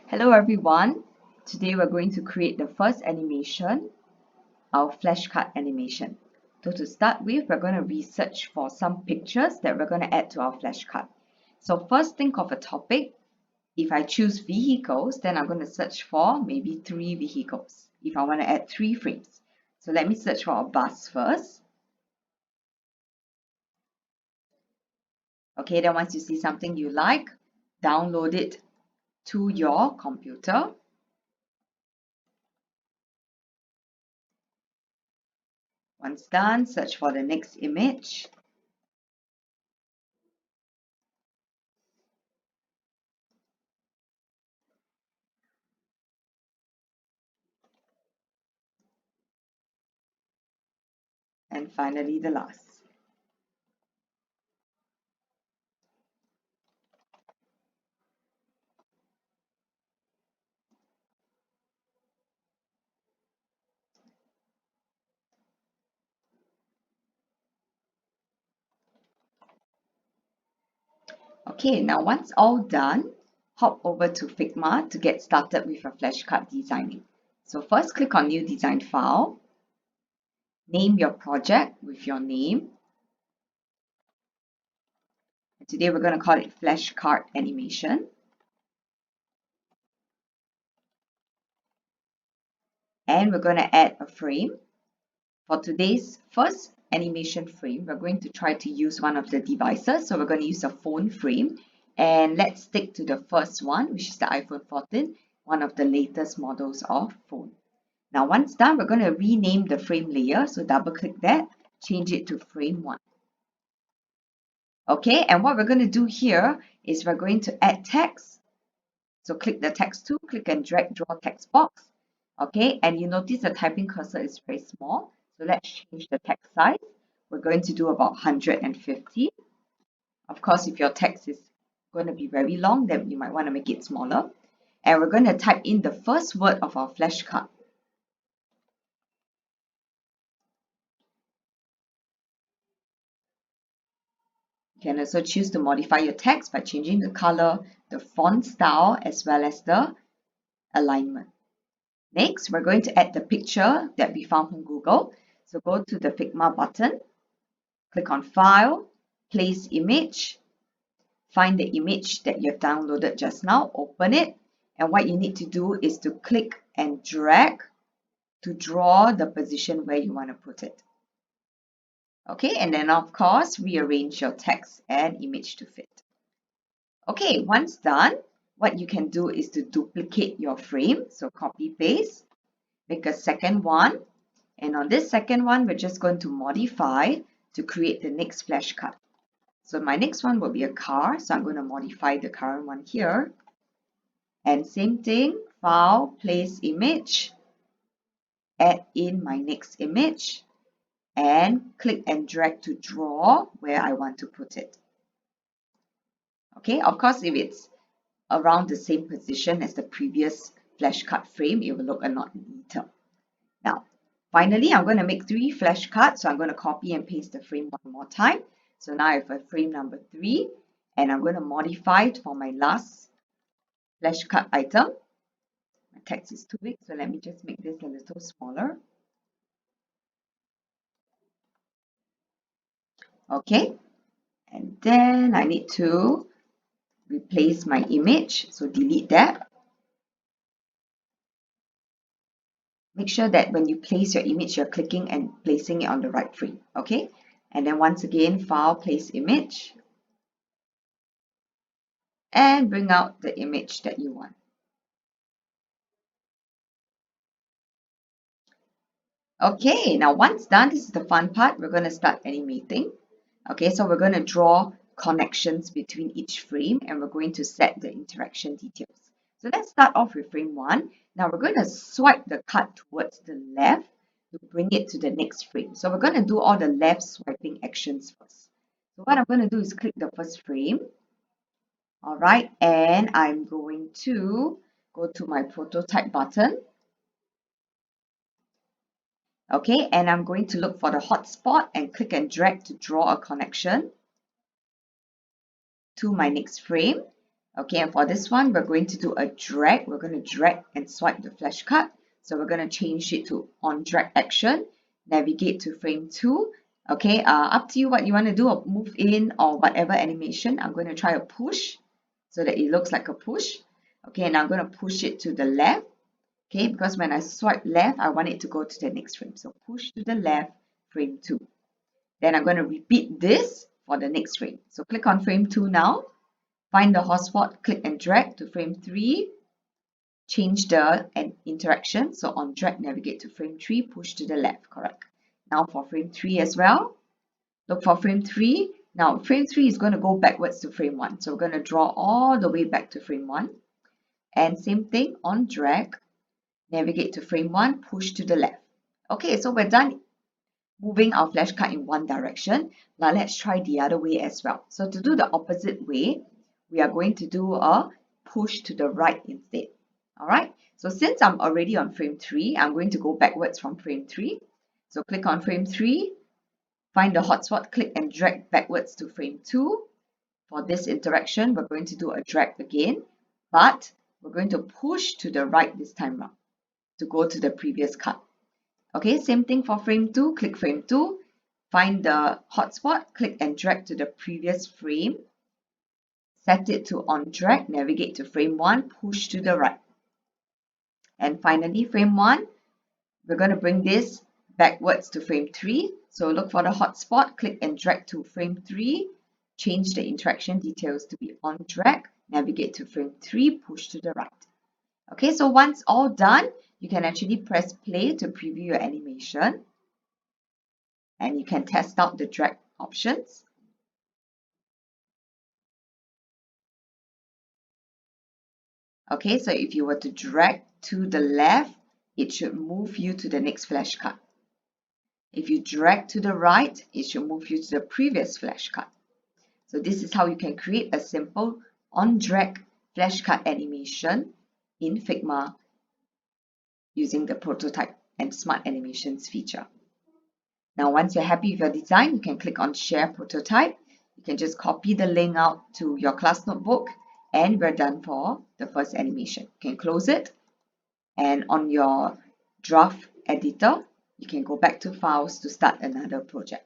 Hello everyone. Today we're going to create the first animation, our flashcard animation. So to start with, we're going to research for some pictures that we're going to add to our flashcard. So first think of a topic. If I choose vehicles, then I'm going to search for maybe 3 vehicles if I want to add 3 frames. So let me search for a bus first. Okay, then once you see something you like, download it to your computer. Once done, search for the next image. And finally the last. Okay, now once all done, hop over to Figma to get started with your flashcard designing. So first click on New Design File, name your project with your name. And today we're going to call it Flashcard Animation. And we're going to add a frame. For today's first animation frame, we're going to try to use one of the devices. So we're going to use a phone frame. And let's stick to the first one, which is the iPhone 14, one of the latest models of phone. Now once done, we're going to rename the frame layer. So double click that, change it to frame 1. Okay, and what we're going to do here is we're going to add text. So click the text tool, click and drag draw text box. Okay, and you notice the typing cursor is very small. So let's change the text size. We're going to do about 150. Of course, if your text is going to be very long, then you might want to make it smaller. And we're going to type in the first word of our flashcard. You can also choose to modify your text by changing the color, the font style, as well as the alignment. Next, we're going to add the picture that we found from Google. So go to the Figma button, click on File, Place Image, find the image that you've downloaded just now, open it, and what you need to do is to click and drag to draw the position where you want to put it. Okay, and then of course, rearrange your text and image to fit. Okay, once done, what you can do is to duplicate your frame. So copy paste, make a second one. And on this second one, we're just going to modify to create the next flashcard. So my next one will be a car. So I'm going to modify the current one here. And same thing, file, place image, add in my next image, and click and drag to draw where I want to put it. Okay, of course, if it's around the same position as the previous flashcard frame, it will look a lot neater. Now, finally, I'm going to make 3 flashcards. So I'm going to copy and paste the frame one more time. So now I have a frame number 3, and I'm going to modify it for my last flashcard item. My text is too big, so let me just make this a little smaller. Okay, and then I need to replace my image, so delete that. Make sure that when you place your image, you're clicking and placing it on the right frame, okay? And then once again, File, Place Image, and bring out the image that you want. Okay, now once done, this is the fun part. We're going to start animating. Okay, so we're going to draw connections between each frame, and we're going to set the interaction details. So let's start off with frame 1. Now we're going to swipe the card towards the left to bring it to the next frame. So we're going to do all the left swiping actions first. So what I'm going to do is click the first frame. All right, and I'm going to go to my prototype button. Okay, and I'm going to look for the hotspot and click and drag to draw a connection to my next frame. Okay, and for this one, we're going to do a drag. We're going to drag and swipe the flashcard. So we're going to change it to on drag action, navigate to frame 2. Okay, up to you what you want to do, or move in or whatever animation. I'm going to try a push so that it looks like a push. Okay, and I'm going to push it to the left. Okay, because when I swipe left, I want it to go to the next frame. So push to the left, frame 2. Then I'm going to repeat this for the next frame. So click on frame 2 now. Find the hotspot, click and drag to frame 3. Change the interaction. So on drag, navigate to frame 3, push to the left, correct. Now for frame 3 as well. Look for frame 3. Now frame 3 is going to go backwards to frame 1. So we're going to draw all the way back to frame 1. And same thing on drag, navigate to frame 1, push to the left. Okay, so we're done moving our flashcard in one direction. Now let's try the other way as well. So to do the opposite way, we are going to do a push to the right instead. All right, so since I'm already on frame 3, I'm going to go backwards from frame 3. So click on frame 3, find the hotspot, click and drag backwards to frame 2. For this interaction, we're going to do a drag again, but we're going to push to the right this time round to go to the previous cut. Okay, same thing for frame 2, click frame 2, find the hotspot, click and drag to the previous frame, set it to on drag, navigate to frame 1, push to the right. And finally, frame 1, we're going to bring this backwards to frame 3. So look for the hotspot, click and drag to frame 3, change the interaction details to be on drag, navigate to frame 3, push to the right. Okay, so once all done, you can actually press play to preview your animation. And you can test out the drag options. Okay, so if you were to drag to the left, it should move you to the next flashcard. If you drag to the right, it should move you to the previous flashcard. So this is how you can create a simple on-drag flashcard animation in Figma using the prototype and smart animations feature. Now, once you're happy with your design, you can click on Share Prototype. You can just copy the link out to your class notebook, and we're done for the first animation. You can close it, and on your draft editor, you can go back to Files to start another project.